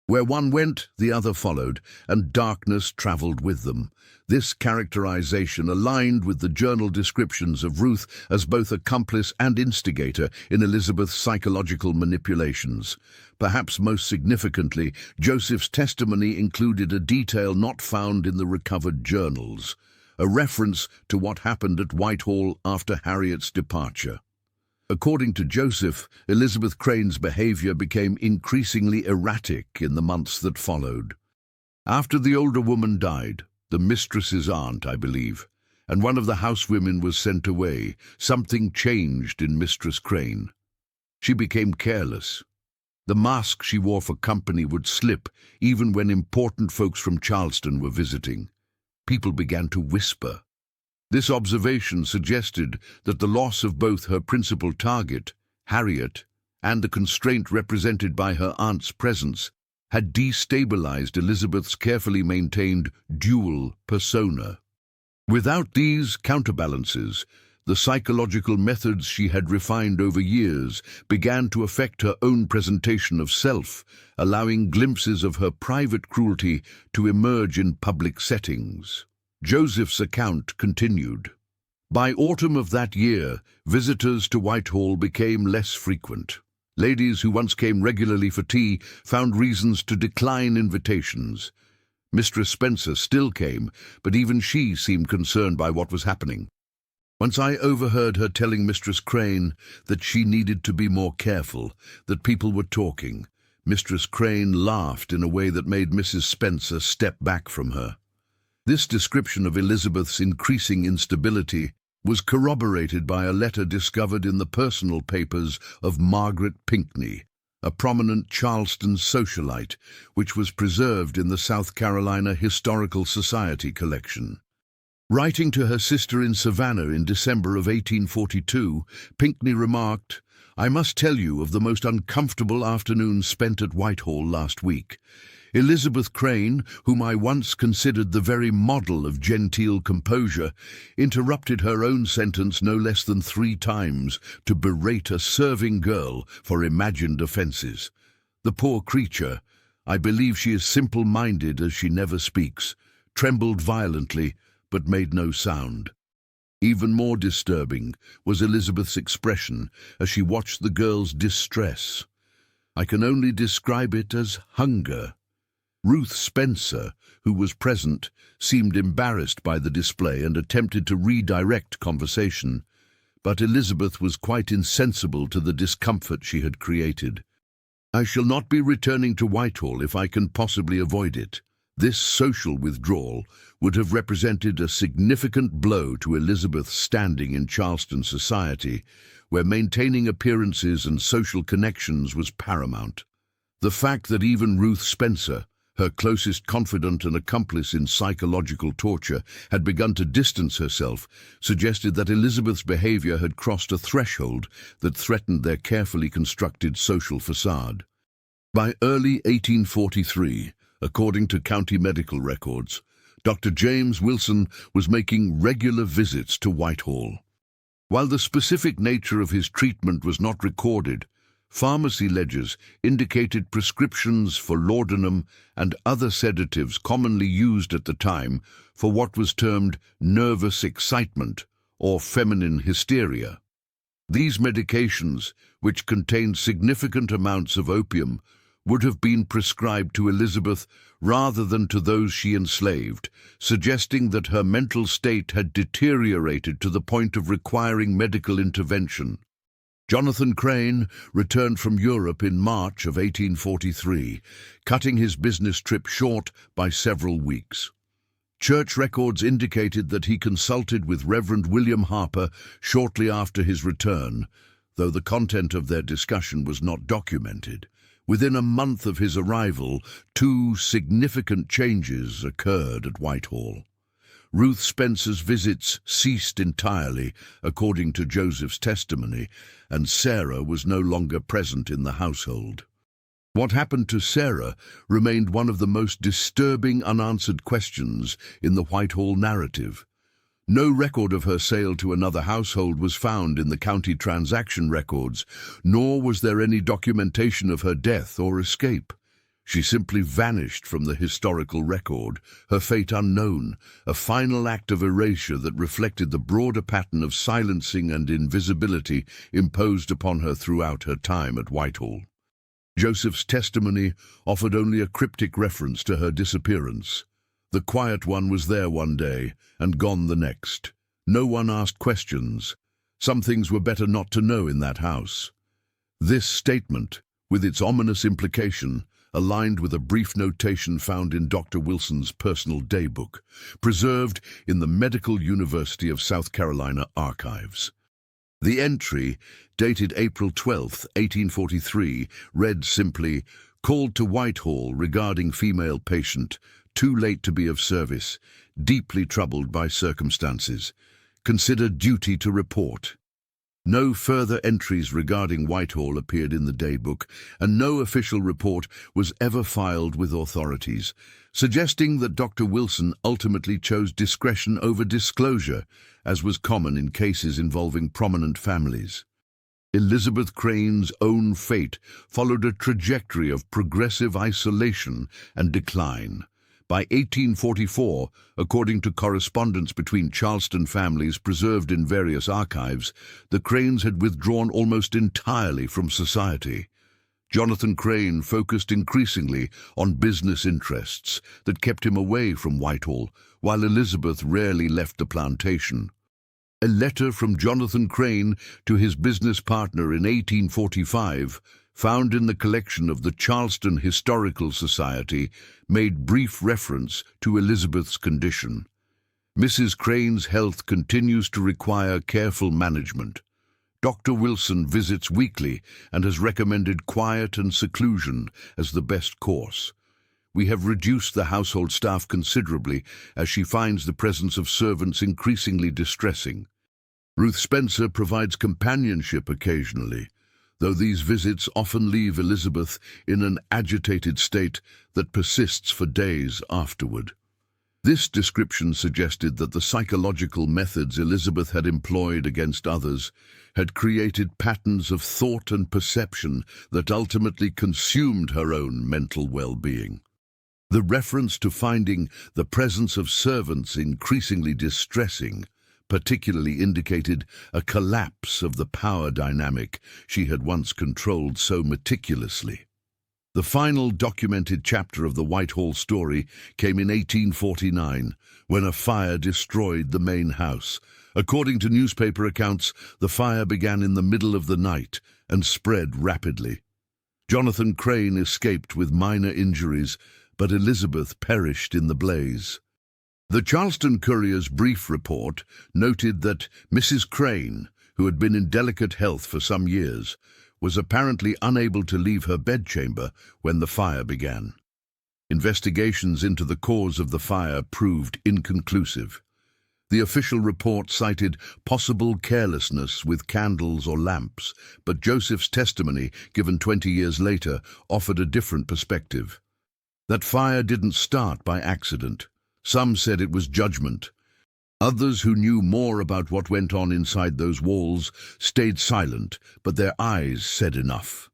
Where one went, the other followed, and darkness travelled with them. This characterization aligned with the journal descriptions of Ruth as both accomplice and instigator in Elizabeth's psychological manipulations. Perhaps most significantly, Joseph's testimony included a detail not found in the recovered journals, a reference to what happened at Whiteall after Harriet's departure. According to Joseph, Elizabeth Crane's behavior became increasingly erratic in the months that followed. After the older woman died, the mistress's aunt, I believe, and one of the housewomen was sent away, something changed in Mistress Crane. She became careless. The mask she wore for company would slip, even when important folks from Charleston were visiting. People began to whisper. This observation suggested that the loss of both her principal target, Harriet, and the constraint represented by her aunt's presence had destabilized Elizabeth's carefully maintained dual persona. Without these counterbalances, the psychological methods she had refined over years began to affect her own presentation of self, allowing glimpses of her private cruelty to emerge in public settings. Joseph's account continued. By autumn of that year, visitors to Whitehall became less frequent. Ladies who once came regularly for tea found reasons to decline invitations. Mistress Spencer still came, but even she seemed concerned by what was happening. Once I overheard her telling Mistress Crane that she needed to be more careful, that people were talking. Mistress Crane laughed in a way that made Mrs. Spencer step back from her. This description of Elizabeth's increasing instability was corroborated by a letter discovered in the personal papers of Margaret Pinckney, a prominent Charleston socialite, which was preserved in the South Carolina Historical Society collection. Writing to her sister in Savannah in December of 1842, Pinckney remarked, "I must tell you of the most uncomfortable afternoon spent at Whitehall last week. Elizabeth Crane, whom I once considered the very model of genteel composure, interrupted her own sentence no less than 3 times to berate a serving girl for imagined offences. The poor creature, I believe she is simple-minded as she never speaks, trembled violently but made no sound." Even more disturbing was Elizabeth's expression as she watched the girl's distress. I can only describe it as hunger. Ruth Spencer, who was present, seemed embarrassed by the display and attempted to redirect conversation, but Elizabeth was quite insensible to the discomfort she had created. "I shall not be returning to Whitehall if I can possibly avoid it." This social withdrawal would have represented a significant blow to Elizabeth's standing in Charleston society, where maintaining appearances and social connections was paramount. The fact that even Ruth Spencer, her closest confidant and accomplice in psychological torture, had begun to distance herself, suggested that Elizabeth's behavior had crossed a threshold that threatened their carefully constructed social facade. By early 1843, according to county medical records, Dr. James Wilson was making regular visits to Whitehall. While the specific nature of his treatment was not recorded, pharmacy ledgers indicated prescriptions for laudanum and other sedatives commonly used at the time for what was termed nervous excitement or feminine hysteria. These medications, which contained significant amounts of opium, would have been prescribed to Elizabeth rather than to those she enslaved, suggesting that her mental state had deteriorated to the point of requiring medical intervention. Jonathan Crane returned from Europe in March of 1843, cutting his business trip short by several weeks. Church records indicated that he consulted with Reverend William Harper shortly after his return, though the content of their discussion was not documented. Within a month of his arrival, two significant changes occurred at Whitehall. Ruth Spencer's visits ceased entirely, according to Joseph's testimony, and Sarah was no longer present in the household. What happened to Sarah remained one of the most disturbing unanswered questions in the Whitehall narrative. No record of her sale to another household was found in the county transaction records, nor was there any documentation of her death or escape. She simply vanished from the historical record, her fate unknown, a final act of erasure that reflected the broader pattern of silencing and invisibility imposed upon her throughout her time at Whitehall. Joseph's testimony offered only a cryptic reference to her disappearance. The quiet one was there one day and gone the next. No one asked questions. Some things were better not to know in that house. This statement, with its ominous implication, aligned with a brief notation found in Dr. Wilson's personal daybook, preserved in the Medical University of South Carolina archives. The entry, dated April 12, 1843, read simply, "Called to Whitehall regarding female patient, too late to be of service, deeply troubled by circumstances. Consider duty to report." No further entries regarding Whitehall appeared in the daybook, and no official report was ever filed with authorities, suggesting that Dr. Wilson ultimately chose discretion over disclosure, as was common in cases involving prominent families. Elizabeth Crane's own fate followed a trajectory of progressive isolation and decline. By 1844, according to correspondence between Charleston families preserved in various archives, the Cranes had withdrawn almost entirely from society. Jonathan Crane focused increasingly on business interests that kept him away from Whitehall, while Elizabeth rarely left the plantation. A letter from Jonathan Crane to his business partner in 1845, found in the collection of the Charleston Historical Society, made brief reference to Elizabeth's condition. "Mrs. Crane's health continues to require careful management. Dr. Wilson visits weekly and has recommended quiet and seclusion as the best course. We have reduced the household staff considerably as she finds the presence of servants increasingly distressing. Ruth Spencer provides companionship occasionally, though these visits often leave Elizabeth in an agitated state that persists for days afterward." This description suggested that the psychological methods Elizabeth had employed against others had created patterns of thought and perception that ultimately consumed her own mental well-being. The reference to finding the presence of servants increasingly distressing particularly indicated a collapse of the power dynamic she had once controlled so meticulously. The final documented chapter of the Whitehall story came in 1849, when a fire destroyed the main house. According to newspaper accounts, the fire began in the middle of the night and spread rapidly. Jonathan Crane escaped with minor injuries, but Elizabeth perished in the blaze. The Charleston Courier's brief report noted that Mrs. Crane, who had been in delicate health for some years, was apparently unable to leave her bedchamber when the fire began. Investigations into the cause of the fire proved inconclusive. The official report cited possible carelessness with candles or lamps, but Joseph's testimony, given 20 years later, offered a different perspective. That fire didn't start by accident. Some said it was judgment. Others who knew more about what went on inside those walls stayed silent, but their eyes said enough.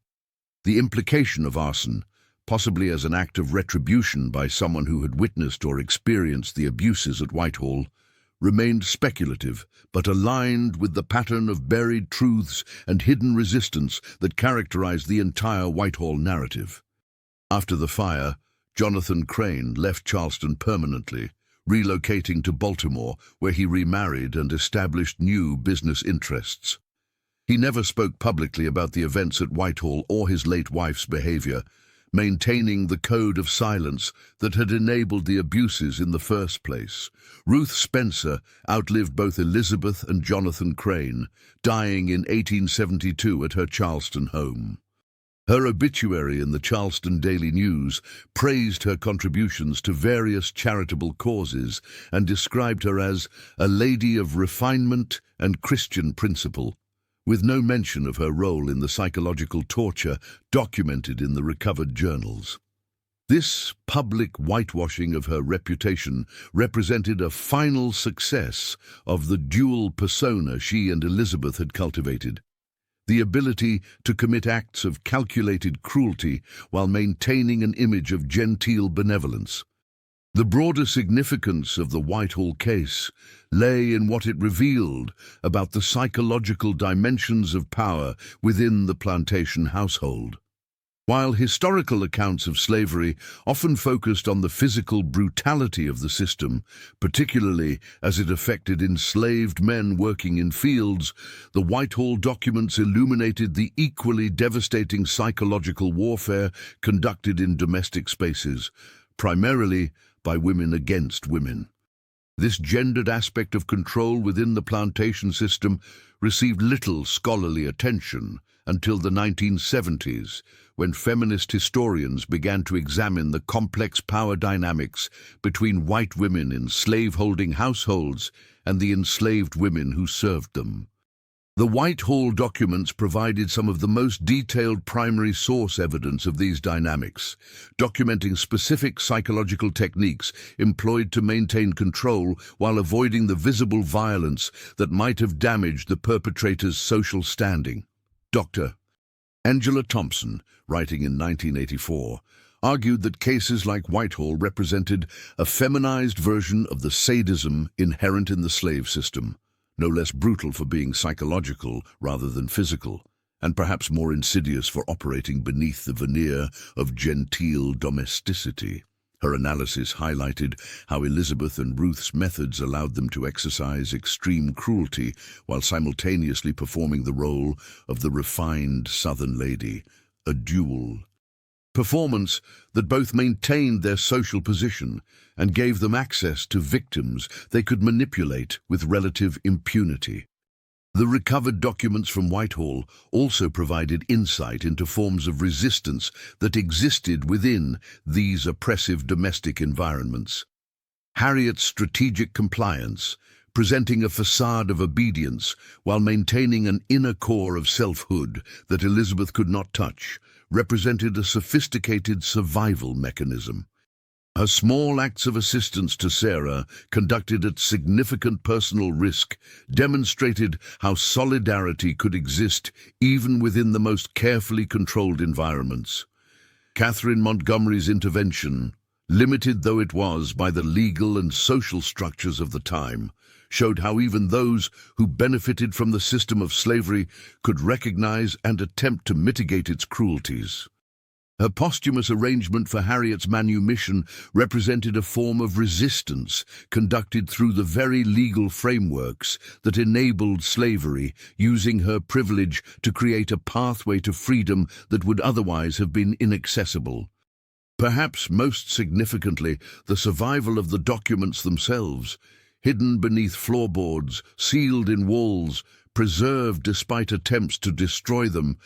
The implication of arson, possibly as an act of retribution by someone who had witnessed or experienced the abuses at Whitehall, remained speculative, but aligned with the pattern of buried truths and hidden resistance that characterized the entire Whitehall narrative. After the fire, Jonathan Crane left Charleston permanently, relocating to Baltimore, where he remarried and established new business interests. He never spoke publicly about the events at Whitehall or his late wife's behavior, maintaining the code of silence that had enabled the abuses in the first place. Ruth Spencer outlived both Elizabeth and Jonathan Crane, dying in 1872 at her Charleston home. Her obituary in the Charleston Daily News praised her contributions to various charitable causes and described her as a lady of refinement and Christian principle, with no mention of her role in the psychological torture documented in the recovered journals. This public whitewashing of her reputation represented a final success of the dual persona she and Elizabeth had cultivated: the ability to commit acts of calculated cruelty while maintaining an image of genteel benevolence. The broader significance of the Whiteall case lay in what it revealed about the psychological dimensions of power within the plantation household. While historical accounts of slavery often focused on the physical brutality of the system, particularly as it affected enslaved men working in fields, the Whiteall documents illuminated the equally devastating psychological warfare conducted in domestic spaces, primarily by women against women. This gendered aspect of control within the plantation system received little scholarly attention until the 1970s, when feminist historians began to examine the complex power dynamics between white women in slave-holding households and the enslaved women who served them. The Whiteall documents provided some of the most detailed primary source evidence of these dynamics, documenting specific psychological techniques employed to maintain control while avoiding the visible violence that might have damaged the perpetrator's social standing. Dr. Angela Thompson, writing in 1984, argued that cases like Whiteall represented a feminized version of the sadism inherent in the slave system, no less brutal for being psychological rather than physical, and perhaps more insidious for operating beneath the veneer of genteel domesticity. Her analysis highlighted how Elizabeth and Ruth's methods allowed them to exercise extreme cruelty while simultaneously performing the role of the refined Southern lady, a dual performance that both maintained their social position and gave them access to victims they could manipulate with relative impunity. The recovered documents from Whitehall also provided insight into forms of resistance that existed within these oppressive domestic environments. Harriet's strategic compliance, presenting a facade of obedience while maintaining an inner core of selfhood that Elizabeth could not touch, represented a sophisticated survival mechanism. Her small acts of assistance to Sarah, conducted at significant personal risk, demonstrated how solidarity could exist even within the most carefully controlled environments. Catherine Montgomery's intervention, limited though it was by the legal and social structures of the time, showed how even those who benefited from the system of slavery could recognize and attempt to mitigate its cruelties. Her posthumous arrangement for Harriet's manumission represented a form of resistance conducted through the very legal frameworks that enabled slavery, using her privilege to create a pathway to freedom that would otherwise have been inaccessible. Perhaps most significantly, the survival of the documents themselves, hidden beneath floorboards, sealed in walls, preserved despite attempts to destroy them,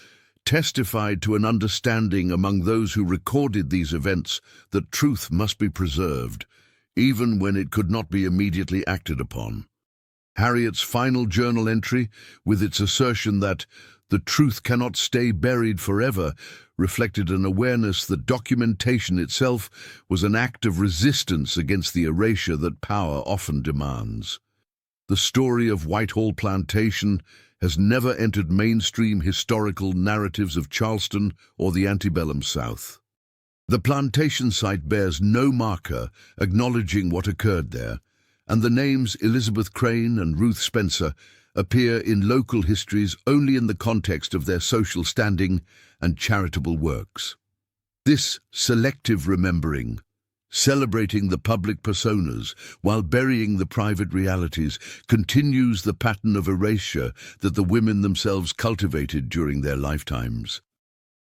testified to an understanding among those who recorded these events that truth must be preserved, even when it could not be immediately acted upon. Harriet's final journal entry, with its assertion that the truth cannot stay buried forever, reflected an awareness that documentation itself was an act of resistance against the erasure that power often demands. The story of Whiteall Plantation has never entered mainstream historical narratives of Charleston or the antebellum South. The plantation site bears no marker acknowledging what occurred there, and the names Elizabeth Crane and Ruth Spencer appear in local histories only in the context of their social standing and charitable works. This selective remembering, celebrating the public personas while burying the private realities, continues the pattern of erasure that the women themselves cultivated during their lifetimes.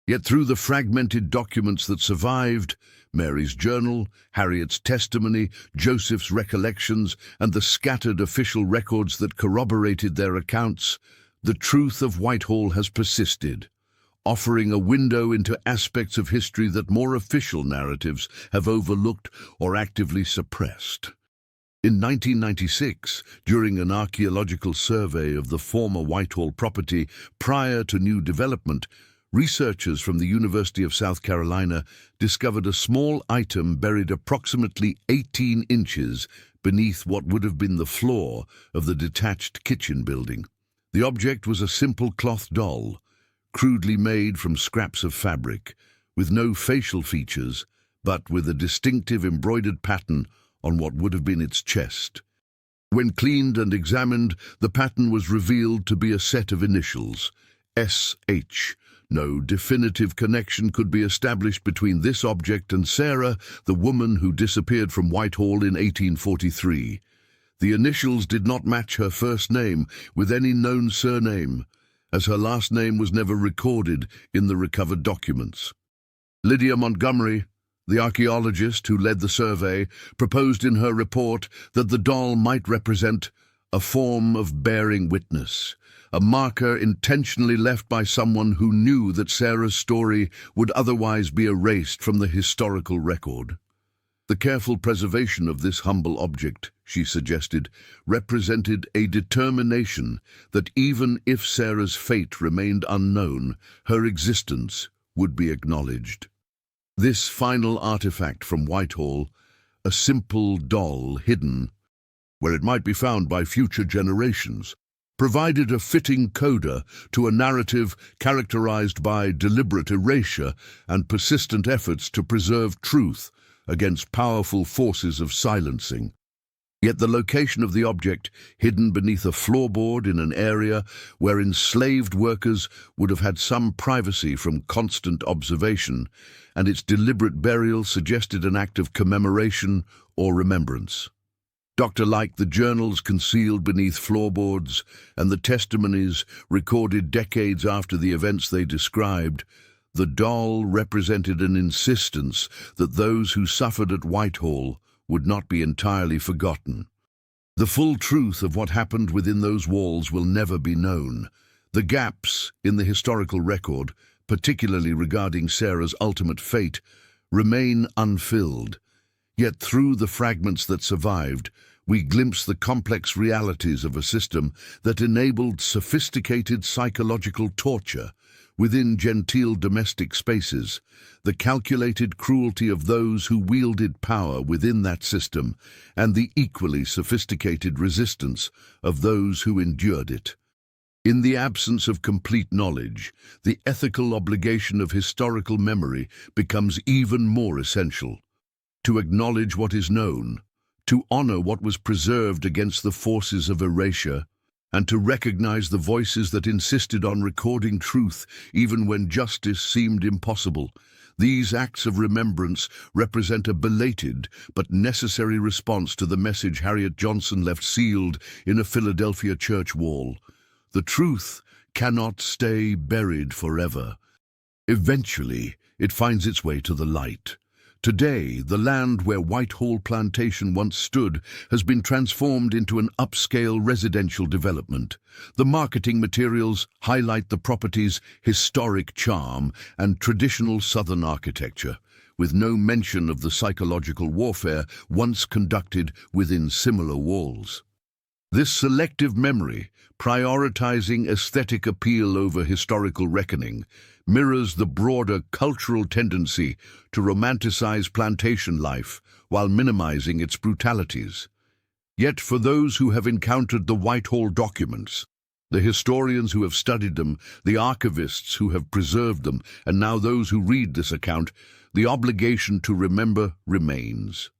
Yet through the fragmented documents that survived, Mary's journal, Harriet's testimony, Joseph's recollections, and the scattered official records that corroborated their accounts, the truth of Whiteall has persisted, offering a window into aspects of history that more official narratives have overlooked or actively suppressed. In 1996, during an archaeological survey of the former Whiteall property prior to new development, researchers from the University of South Carolina discovered a small item buried approximately 18 inches beneath what would have been the floor of the detached kitchen building. The object was a simple cloth doll, crudely made from scraps of fabric, with no facial features, but with a distinctive embroidered pattern on what would have been its chest. When cleaned and examined, the pattern was revealed to be a set of initials, S.H. No definitive connection could be established between this object and Sarah, the woman who disappeared from Whiteall in 1843. The initials did not match her first name with any known surname, as her last name was never recorded in the recovered documents. Lydia Montgomery, the archaeologist who led the survey, proposed in her report that the doll might represent a form of bearing witness, a marker intentionally left by someone who knew that Sarah's story would otherwise be erased from the historical record. The careful preservation of this humble object, she suggested, represented a determination that even if Sarah's fate remained unknown, her existence would be acknowledged. This final artifact from Whiteall, a simple doll hidden where it might be found by future generations, provided a fitting coda to a narrative characterized by deliberate erasure and persistent efforts to preserve truth against powerful forces of silencing. Yet the location of the object, hidden beneath a floorboard in an area where enslaved workers would have had some privacy from constant observation, and its deliberate burial suggested an act of commemoration or remembrance. Like the journals concealed beneath floorboards and the testimonies recorded decades after the events they described, the doll represented an insistence that those who suffered at Whiteall would not be entirely forgotten. The full truth of what happened within those walls will never be known. The gaps in the historical record, particularly regarding Sarah's ultimate fate, remain unfilled. Yet through the fragments that survived, we glimpse the complex realities of a system that enabled sophisticated psychological torture within genteel domestic spaces, the calculated cruelty of those who wielded power within that system, and the equally sophisticated resistance of those who endured it. In the absence of complete knowledge, the ethical obligation of historical memory becomes even more essential. To acknowledge what is known, to honor what was preserved against the forces of erasure, and to recognize the voices that insisted on recording truth even when justice seemed impossible. These acts of remembrance represent a belated but necessary response to the message Harriet Johnson left sealed in a Philadelphia church wall. The truth cannot stay buried forever. Eventually, it finds its way to the light. Today, the land where Whiteall Plantation once stood has been transformed into an upscale residential development. The marketing materials highlight the property's historic charm and traditional Southern architecture, with no mention of the psychological warfare once conducted within similar walls. This selective memory, prioritizing aesthetic appeal over historical reckoning, mirrors the broader cultural tendency to romanticize plantation life while minimizing its brutalities. Yet for those who have encountered the Whiteall documents, the historians who have studied them, the archivists who have preserved them, and now those who read this account, the obligation to remember remains.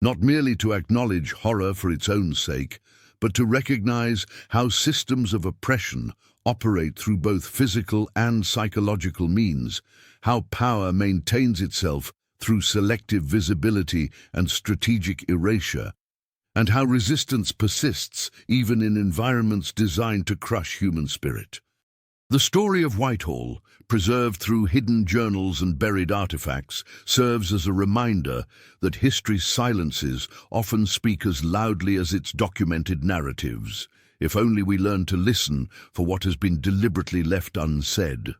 Not merely to acknowledge horror for its own sake, but to recognize how systems of oppression operate through both physical and psychological means, how power maintains itself through selective visibility and strategic erasure, and how resistance persists even in environments designed to crush human spirit. The story of Whiteall, preserved through hidden journals and buried artifacts, serves as a reminder that history's silences often speak as loudly as its documented narratives, if only we learn to listen for what has been deliberately left unsaid.